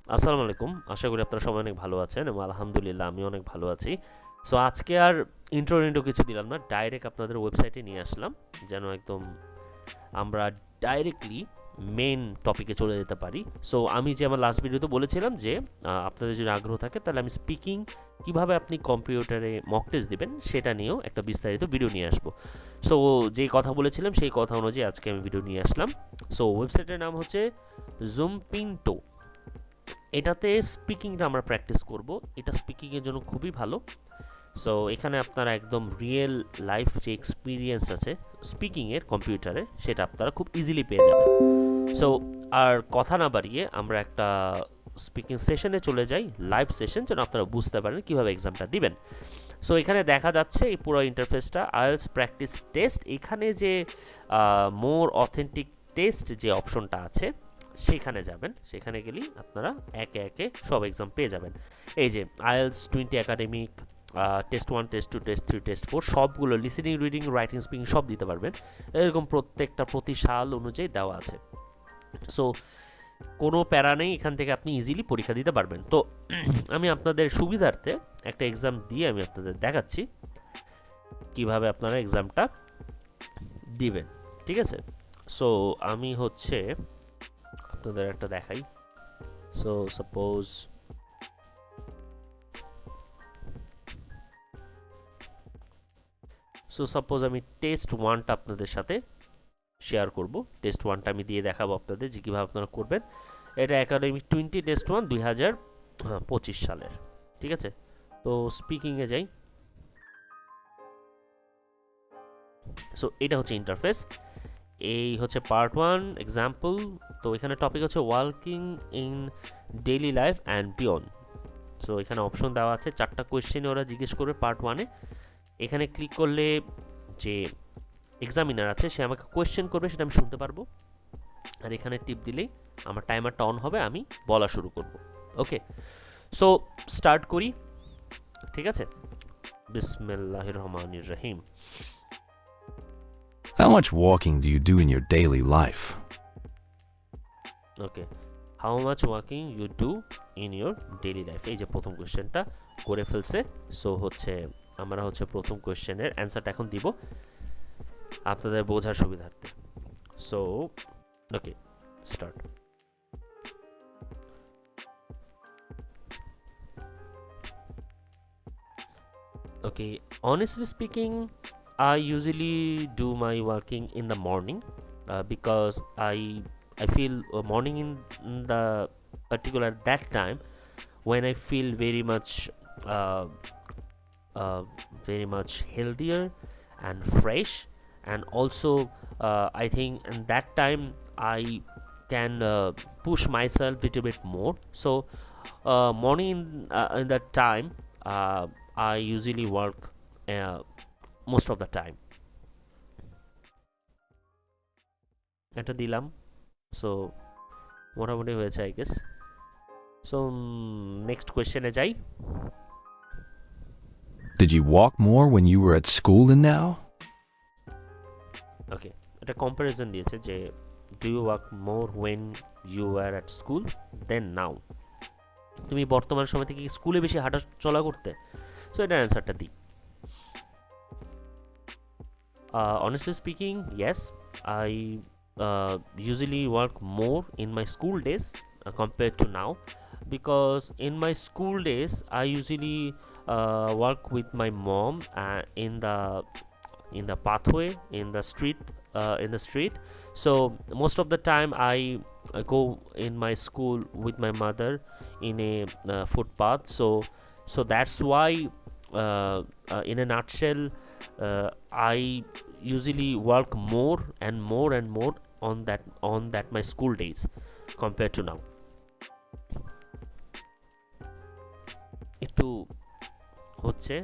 আসসালামু আলাইকুম। আশা করি আপনারা সবাই অনেক ভালো আছেন এবং আলহামদুলিল্লাহ আমি অনেক ভালো আছি। সো আজকে আর ইন্ট্রো কিছু দিলাম না, ডাইরেক্ট আপনাদের ওয়েবসাইটে নিয়ে আসলাম যেন একদম আমরা ডাইরেক্টলি মেইন টপিকে চলে যেতে পারি। সো আমি যে আমার লাস্ট ভিডিওতে বলেছিলাম যে আপনাদের যদি আগ্রহ থাকে তাহলে আমি স্পিকিং কিভাবে আপনি কম্পিউটারে মক টেস্ট দিবেন সেটা নিয়েও একটা বিস্তারিত ভিডিও নিয়ে আসবো। সো যেই কথা বলেছিলাম সেই কথা অনুযায়ী আজকে আমি ভিডিও নিয়ে আসলাম। সো ওয়েবসাইটের নাম হচ্ছে জুমপিন্টো। এটাতে স্পিকিংটা আমরা প্র্যাকটিস করব। এটা স্পিকিংয়ের জন্য খুবই ভালো। সো এখানে আপনারা একদম রিয়েল লাইফ যে এক্সপিরিয়েন্স আছে স্পিকিংয়ের কম্পিউটারে সেটা আপনারা খুব ইজিলি পেয়ে যাবেন। সো আর কথা না বাড়িয়ে আমরা একটা স্পিকিং সেশনে চলে যাই, লাইভ সেশন, যেন আপনারা বুঝতে পারেন কীভাবে এক্সামটা দিবেন। সো এখানে দেখা যাচ্ছে এই পুরো ইন্টারফেসটা আইএলটিএস প্র্যাকটিস টেস্ট। এখানে যে মোর অথেন্টিক টেস্ট যে অপশনটা আছে সেখানে যাবেন। সেখানে গেলেই আপনারা একে একে সব এক্সাম পেয়ে যাবেন। এই যে IELTS 20 academic, test 1, test 2, test 3, test 4 সবগুলো লিসেনিং, রিডিং, রাইটিং, স্পিকিং সব দিতে পারবেন। এরকম প্রত্যেকটা প্রতি সাল অনুযায়ী দেওয়া আছে। সো কোনো প্যারা নেই, এখান থেকে আপনি ইজিলি পরীক্ষা দিতে পারবেন। তো আমি আপনাদের সুবিধার্থে একটা এক্সাম দিয়ে আমি আপনাদের দেখাচ্ছি কিভাবে আপনারা এক্সামটা দিবেন, ঠিক আছে? সো আমি হচ্ছে আপনাদের একটা দেখাই। সো সাপোজ আমি টেস্ট 1টা আপনাদের সাথে শেয়ার করব। টেস্ট 1টা আমি দিয়ে দেখাবো আপনাদের যে কীভাবে আপনারা করবেন। এটা একাডেমিক 20 টেস্ট 1 2025 সালের, ঠিক আছে? তো স্পিকিংয়ে যাই। সো এটা হচ্ছে ইন্টারফেস, এই হচ্ছে পার্ট 1 এক্সাম্পল। তো এখানে টপিক হচ্ছে working in daily life and beyond. So এখানে অপশন দেওয়া আছে, 4টা কোয়েশ্চেনে ওরা জিজ্ঞেস করবে পার্ট 1-এ। এখানে ক্লিক করলে যে এক্সামিনার আছে সে আমাকে কোয়েশ্চেন করবে, সেটা আমি শুনতে পারবো। আর এখানে টিপ দিলেই আমার টাইমারটা অন হবে, আমি বলা শুরু করব। ওকে, সো স্টার্ট করি, ঠিক আছে? বিসমিল্লাহির রহমানির রহিম। How much walking do you do in your daily life? Okay, how much walking you do in your daily life, এই যে প্রথম কোয়েশ্চেনটা করে ফেলছে। সো হচ্ছে আমরা হচ্ছে প্রথম কোয়েশ্চেনের অ্যান্সারটা এখন দিব আপনাদের বোঝার সুবিধার্থে। So okay, start. Okay, honestly speaking, I usually do my working in the morning because I feel morning in the particular that time when I feel very much healthier and fresh, and also I think in that time I can push myself a little bit more. So morning in that time I usually work most of the time. এটা দিলাম। So মোটামুটি হয়েছে I guess. So next কোয়েশ্চেনে যাই। Did you walk more when you were at school than now? ওকে, এটা comparison দিয়েছে যে do you work more when you are at school then now. তুমি বর্তমান সময় থেকে স্কুলে বেশি হাঁটা চলা করতে? সো এটার অ্যান্সারটা দিই। Honestly speaking, yes, I usually work more in my school days compared to now, because in my school days I usually work with my mom in the pathway, in the street. So most of the time I go in my school with my mother in a footpath. So that's why in a nutshell I usually work more and more on that my school days compared to now. একটু হচ্ছে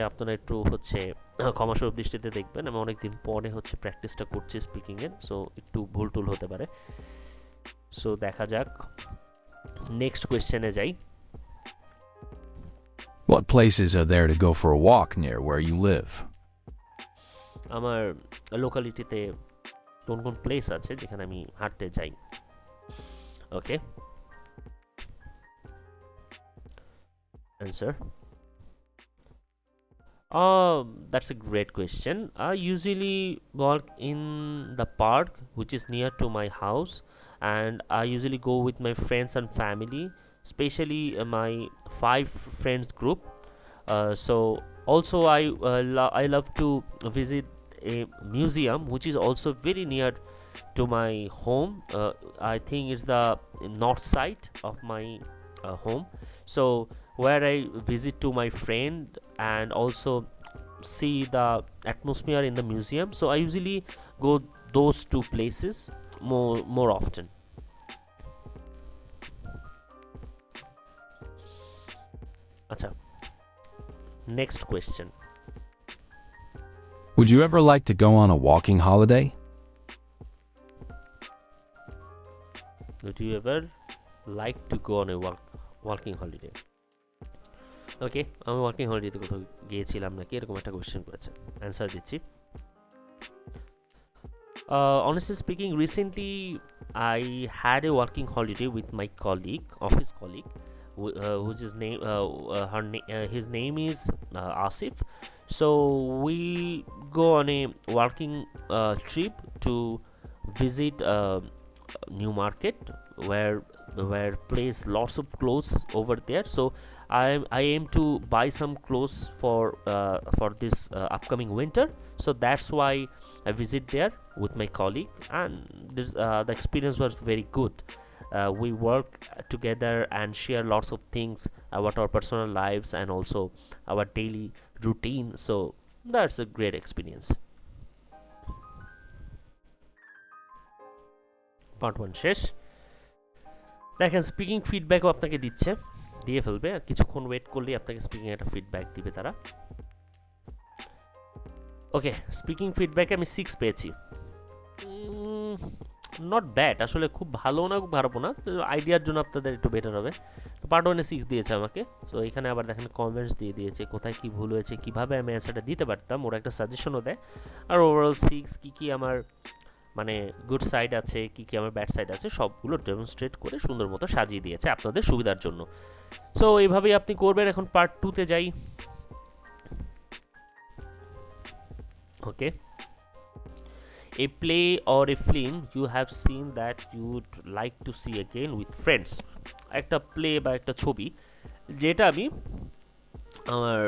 আপনারা একটু ক্ষমাসুলভ দৃষ্টিতে দেখবেন। আমি অনেকদিন পরে প্র্যাকটিসটা করছি স্পিকিংয়ের, সো একটু ভুল টুল হতে পারে। সো দেখা যাক, নেক্সট কোয়েশ্চেনে যাই। What places are there to go for a walk near where you live? আমার লোকালিটিতে কোন কোন প্লেস আছে যেখানে আমি হাঁটতে যাই? Okay. Answer. That's a great question. I usually walk in the park, which is near to my house, and I usually go with my friends and family, especially my 5 friends group. So also I love to visit a museum which is also very near to my home. I think it's the north side of my home. So where I visit to my friend and also see the atmosphere in the museum. So I usually go those two places more often. Acha. Next question. Would you ever like to go on a walking holiday? Would you ever like to go on a walking holiday? ওকে, আমি working হলিডেতে কোথাও গিয়েছিলাম নাকি এরকম একটা question করেছে। Answer দিচ্ছি। Honestly speaking, recently I had a working holiday with my colleague, office colleague, which is his name is Asif. So we go on a working trip to visit new market where place lots of clothes over there. So I aim to buy some clothes for this upcoming winter. So that's why I visit there with my colleague, and this, the experience was very good. We work together and share lots of things about our personal lives and also our daily routine. So that's a great experience. Part 1 শেষ। দেখেন speaking ফিডব্যাকও আপনাকে দিয়ে ফেলবে, কিছুক্ষণ wait করলেই আপনাকে speaking একটা feedback দিবে তারা। ওকে, স্পিকিং ফিডব্যাকে আমি 6 পেয়েছি। নট ব্যাড, আসলে খুব ভালো না খুব খারাপও না, আইডিয়ার জন্য আপনাদের একটু বেটার হবে। তো পার্ট 1-এ 6 দিয়েছে আমাকে। সো এখানে আবার দেখেন কমেন্টস দিয়ে দিয়েছে কোথায় কী ভুল হয়েছে, কীভাবে আমি অ্যান্সারটা দিতে পারতাম, ওরা একটা সাজেশনও দেয়। আর ওভারঅল 6 কী আমার মানে গুড সাইড আছে, কী আমার ব্যাড সাইড আছে, সবগুলো ডেমনস্ট্রেট করে সুন্দর মতো সাজিয়ে দিয়েছে আপনাদের সুবিধার জন্য। সো এইভাবেই আপনি করবেন। এখন পার্ট 2-তে যাই। ওকে, a play or a film you have seen that you would like to see again with friends. একটা প্লে বা একটা ছবি যেটা আমি আমার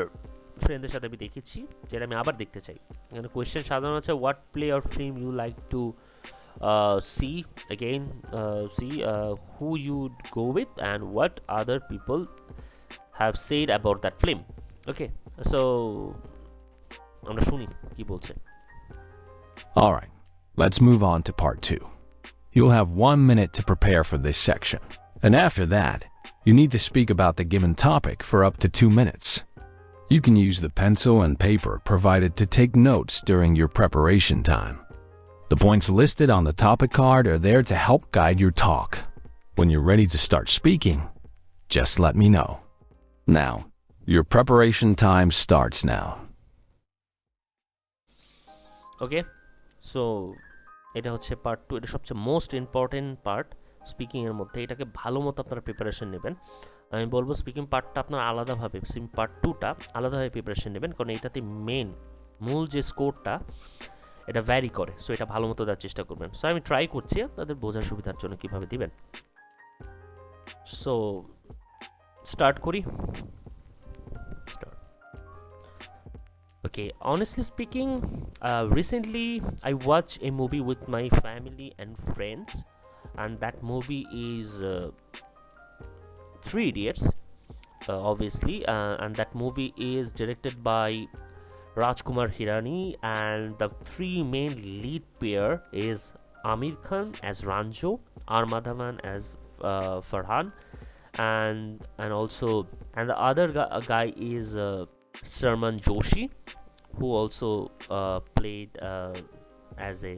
ফ্রেন্ডদের সাথে আমি দেখেছি, যেটা আমি আবার দেখতে চাই। এখানে কোয়েশ্চেন সাধারণ আছে, what play or film you like to see again, who you'd go with and what other people have said about that film. Okay, so আমরা শুনি কি বলছে। Alright, let's move on to part 2. You'll have 1 minute to prepare for this section. And after that, you need to speak about the given topic for up to 2 minutes. You can use the pencil and paper provided to take notes during your preparation time. The points listed on the topic card are there to help guide your talk. When you're ready to start speaking, just let me know. Now, your preparation time starts now. Okay, so এটা হচ্ছে part 2। এটা সবচেয়ে most important part স্পিকিংয়ের মধ্যে। এটাকে ভালো মতো আপনারা preparation নেবেন। আমি বলবো স্পিকিং পার্টটা আপনার আলাদাভাবে, পার্ট 2টা আলাদাভাবে প্রিপারেশন নেবেন, কারণ এটাতে মূল যে স্কোরটা এটা ভ্যারি করে। সো এটা ভালো মতো দেওয়ার চেষ্টা করবেন। সো আমি ট্রাই করছি আপনাদের বোঝার সুবিধার জন্য কীভাবে দিবেন। সো স্টার্ট করি। Okay, honestly speaking, recently I watched a movie with my family and friends, and that movie is 3 Idiots, obviously, and that movie is directed by Rajkumar Hirani, and the 3 main lead pair is Amir Khan as Ranjo, R. Madhavan as Farhan, and also the other guy is Sharman Joshi, who also played as a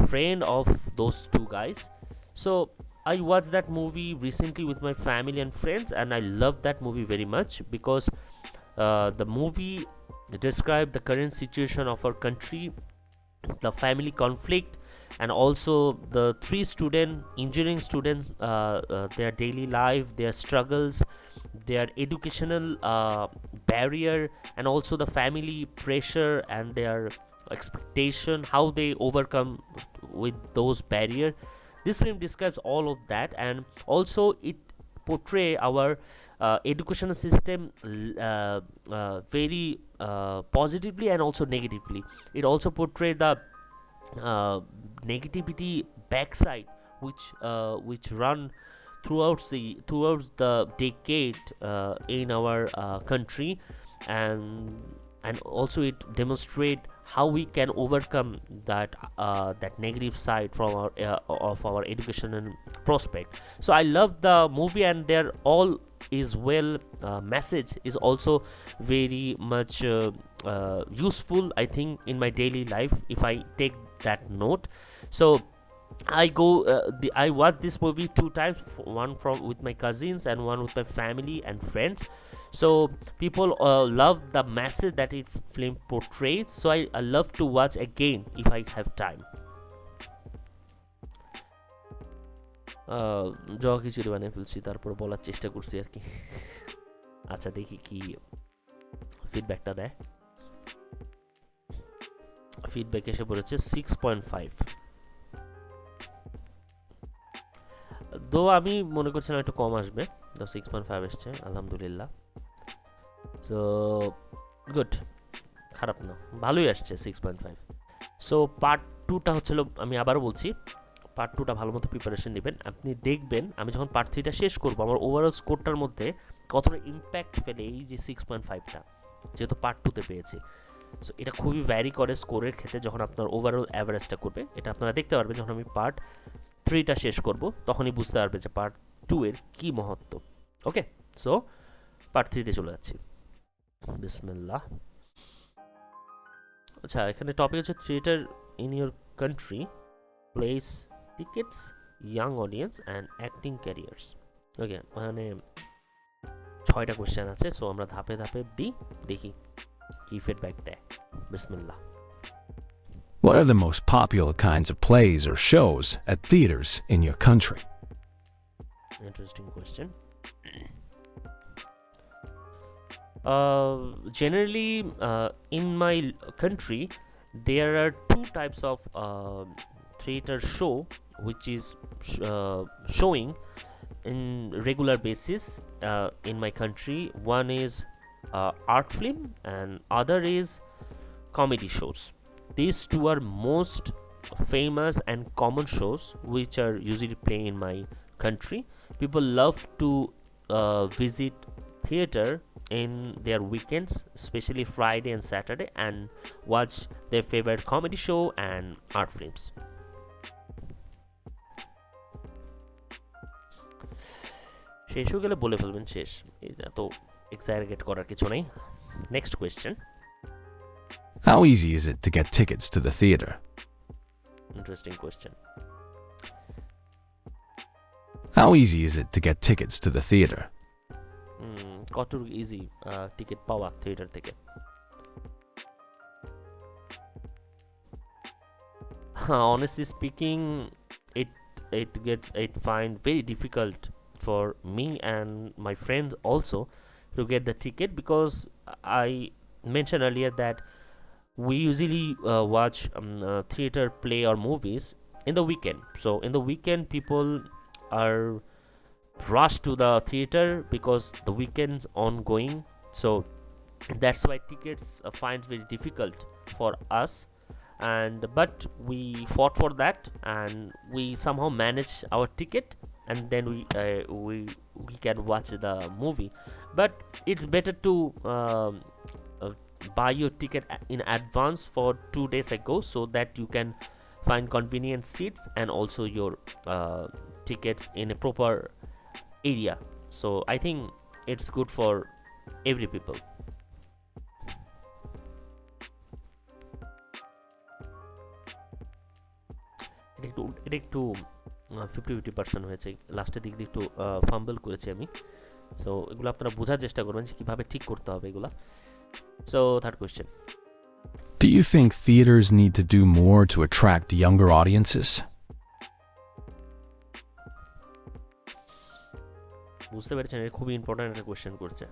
friend of those 2 guys. So I watched that movie recently with my family and friends, and I loved that movie very much because the movie described the current situation of our country, the family conflict and also the 3 engineering students, their daily life, their struggles, their educational barrier, and also the family pressure and their expectation, how they overcome with those barriers. This film describes all of that, and also it portray our educational system very positively and also negatively. It also portray the negativity backside which run throughout the decade in our country, and also it demonstrate how we can overcome that negative side from our of our educational prospect. So I love the movie, and their all is well message is also very much useful, I think, in my daily life if I take that note. So I watch this movie 2 times, one with my cousins and one with my family and friends. So people love the message that it film portrays, so I love to watch again if I have time. যা কিছু বানিয়ে ফেলছি, তারপর বলার চেষ্টা করছি আর কি। আচ্ছা দেখি কি ফিডব্যাকটা দেয়। ফিডব্যাক এসে পড়েছে 6.5, তো আমি মনে করছিলাম একটু কম আসবে, তো 6.5 এসছে, আলহামদুলিল্লাহ। সো গুড, খারাপ না, ভালোই আসছে 6.5। সো পার্ট 2টা হচ্ছিল, আমি আবারও বলছি, পার্ট 2টা ভালো মতো প্রিপারেশন নেবেন। আপনি দেখবেন আমি যখন পার্ট 3টা শেষ করবো আমার ওভারঅল স্কোরটার মধ্যে কতটা ইম্প্যাক্ট ফেলে এই যে 6.5টা, যেহেতু পার্ট 2তে পেয়েছি। সো এটা খুবই ভ্যারি করে স্কোরের ক্ষেত্রে যখন আপনার ওভারঅল অ্যাভারেজটা করবে। এটা আপনারা দেখতে পারবেন যখন আমি পার্ট 3টা শেষ করব, তখনই বুঝতে পারবে যে পার্ট 2 এর কি মহত্ব। ওকে, সো পার্ট 3তে চলে যাচ্ছি, বিসমিল্লাহ। আচ্ছা, এখানে টপিক হচ্ছে theatre in your country, place, tickets, young audience and acting careers. Okay, মানে 6টা কোয়েশ্চেন আছে। সো আমরা ধাপে ধাপে দেখি কি ফিডব্যাক দেয়। বিসমিল্লাহ। What are the most popular kinds of plays or shows at theaters in your country? Interesting question. Generally, in my country, there are 2 types of theater show which is showing in regular basis in my country. One is art film and other is comedy shows. These 2 are most famous and common shows which are usually playing in my country. People love to visit theater in their weekends, especially Friday and Saturday, and watch their favorite comedy show and art films. শেষ হয়ে গেলে বলে ফেলবেন শেষ, এটা তো exaggerate করার কিছু নেই। Next question. How easy is it to get tickets to the theater? Interesting question. How easy is it to get tickets to the theater? কত ইজি টিকিট পাওয়া থিয়েটার থেকে? Honestly speaking, it find very difficult for me and my friends also to get the ticket, because I mentioned earlier that we usually watch theater play or movies in the weekend. So in the weekend people are rushed to the theater because the weekend's ongoing. So that's why tickets find very difficult for us, but we fought for that and we somehow manage our ticket, and then we can watch the movie. But it's better to buy your ticket in advance for 2 days ago, so that you can find convenient seats and also your tickets in a proper area. So I think it's good for every people. এটা একটু 50-50% হয়েছে, লাস্টের দিক দিয়ে একটু fumble করেছি আমি। So এগুলো আপনারা বোঝার চেষ্টা করবেন যে কীভাবে ঠিক করতে হবে এগুলো। So third question. Do you think theaters need to do more to attract younger audiences? বুঝতে পেরেছেন, এটা খুবই ইম্পর্টেন্ট একটা কোশ্চেন করছে।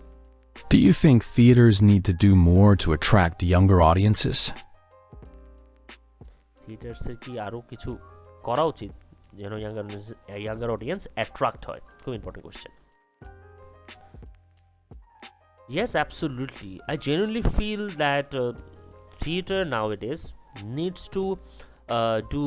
Do you think theaters need to do more to attract younger audiences? থিয়েটার্সের কি আরও কিছু করা উচিত যেন ইয়াঙ্গার অডিয়েন্স অ্যাট্রাক্ট হয়? খুব important question. Yes, absolutely. I genuinely feel that theater nowadays needs to do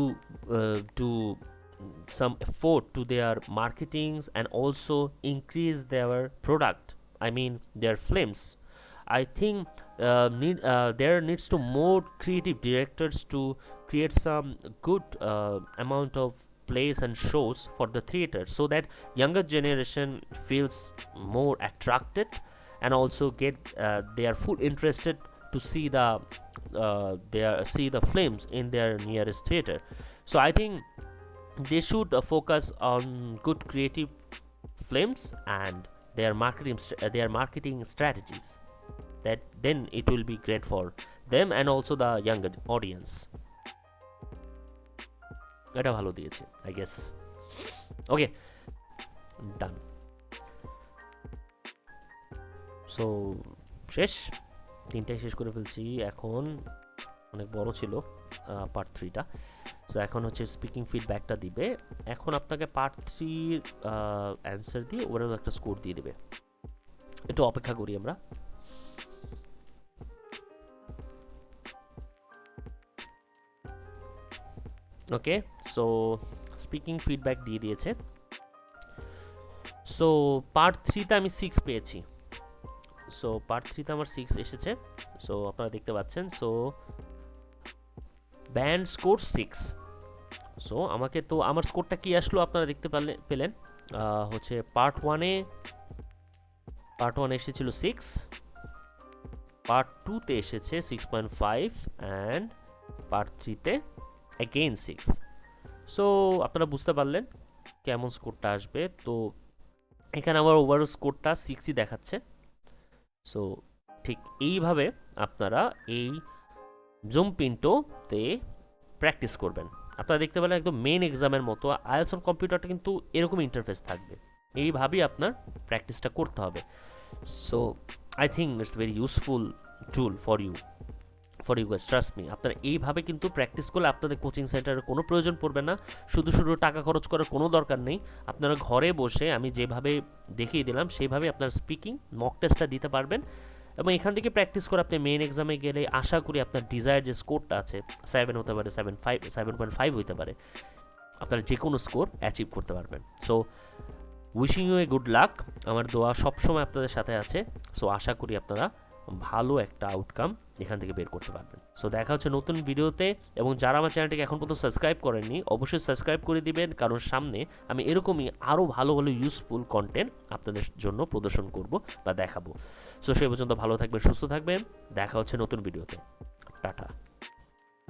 some effort to their marketings and also increase their product. I mean their films. I think there needs to more creative directors to create some good amount of plays and shows for the theater so that younger generation feels more attracted and also get they are full interested to see the films in their nearest theater. So I think they should focus on good creative films and their marketing strategies. That then it will be great for them and also the younger audience. এটা ভালো দিয়েছে I guess. Okay, done. So শেষ, তিনটাই শেষ করে ফেলছি। এখন অনেক বড় ছিল পার্ট 3টা। সো এখন হচ্ছে স্পিকিং ফিডব্যাকটা দিবে। এখন আপনাকে পার্ট 3 অ্যান্সার দিয়ে ওভারঅল একটা স্কোর দিয়ে দেবে। একটু অপেক্ষা করি আমরা। ওকে, সো স্পিকিং ফিডব্যাক দিয়ে দিয়েছে। সো পার্ট 3তে আমি 6 পেয়েছি। সো পার্ট 3তে আমার 6 এসেছে। সো আপনারা দেখতে পাচ্ছেন। So band score 6। সো আমাকে তো আমার স্কোরটা কি আসলো আপনারা দেখতে পেলেন হচ্ছে পার্ট 1 এসেছিল 6, পার্ট 2তে এসেছে 6.5 অ্যান্ড পার্ট 3তে অ্যাগেইন 6। সো আপনারা বুঝতে পারলেন কেমন স্কোরটা আসবে। তো এখানে আমার ওভারঅল স্কোরটা 6ই দেখাচ্ছে। সো ঠিক এইভাবে আপনারা এই জুম পিন্টোতে প্র্যাকটিস করবেন। আপনারা দেখতে পেলেন একদম মেন এক্সামের মতো আইএলটিএস অন কম্পিউটারটা কিন্তু এরকম ইন্টারফেস থাকবে। এইভাবেই আপনার প্র্যাকটিসটা করতে হবে। So I think it's very useful tool for you guys, trust me. আপনারা এইভাবে কিন্তু প্র্যাকটিস করলে আপনাদের কোচিং সেন্টারের কোনো প্রয়োজন পড়বে না, শুধু টাকা খরচ করার কোনো দরকার নেই। আপনারা ঘরে বসে আমি যেভাবে দেখিয়ে দিলাম সেইভাবে আপনার স্পিকিং মক টেস্টটা দিতে পারবেন এবং এখান থেকে প্র্যাকটিস করে আপনি মেইন এক্সামে গেলে আশা করি আপনার ডিজায়ার যে স্কোরটা আছে 7 হতে পারে, 7.5 হতে পারে, আপনারা যে কোনো স্কোর অ্যাচিভ করতে পারবেন। So wishing you a good luck. আমার দোয়া সবসময় আপনাদের সাথে আছে। সো আশা করি আপনারা ভালো একটা আউটকাম এখান থেকে বের করতে পারবেন। সো দেখা হচ্ছে নতুন ভিডিওতে, এবং যারা আমার চ্যানেলটিকে এখন পর্যন্ত সাবস্ক্রাইব করেননি অবশ্যই সাবস্ক্রাইব করে দিবেন, কারণ সামনে আমি এরকমই আরও ভালো ইউজফুল কন্টেন্ট আপনাদের জন্য প্রদর্শন করব বা দেখাবো। সো সেই পর্যন্ত ভালো থাকবেন, সুস্থ থাকবেন, দেখা হচ্ছে নতুন ভিডিওতে। টাটা।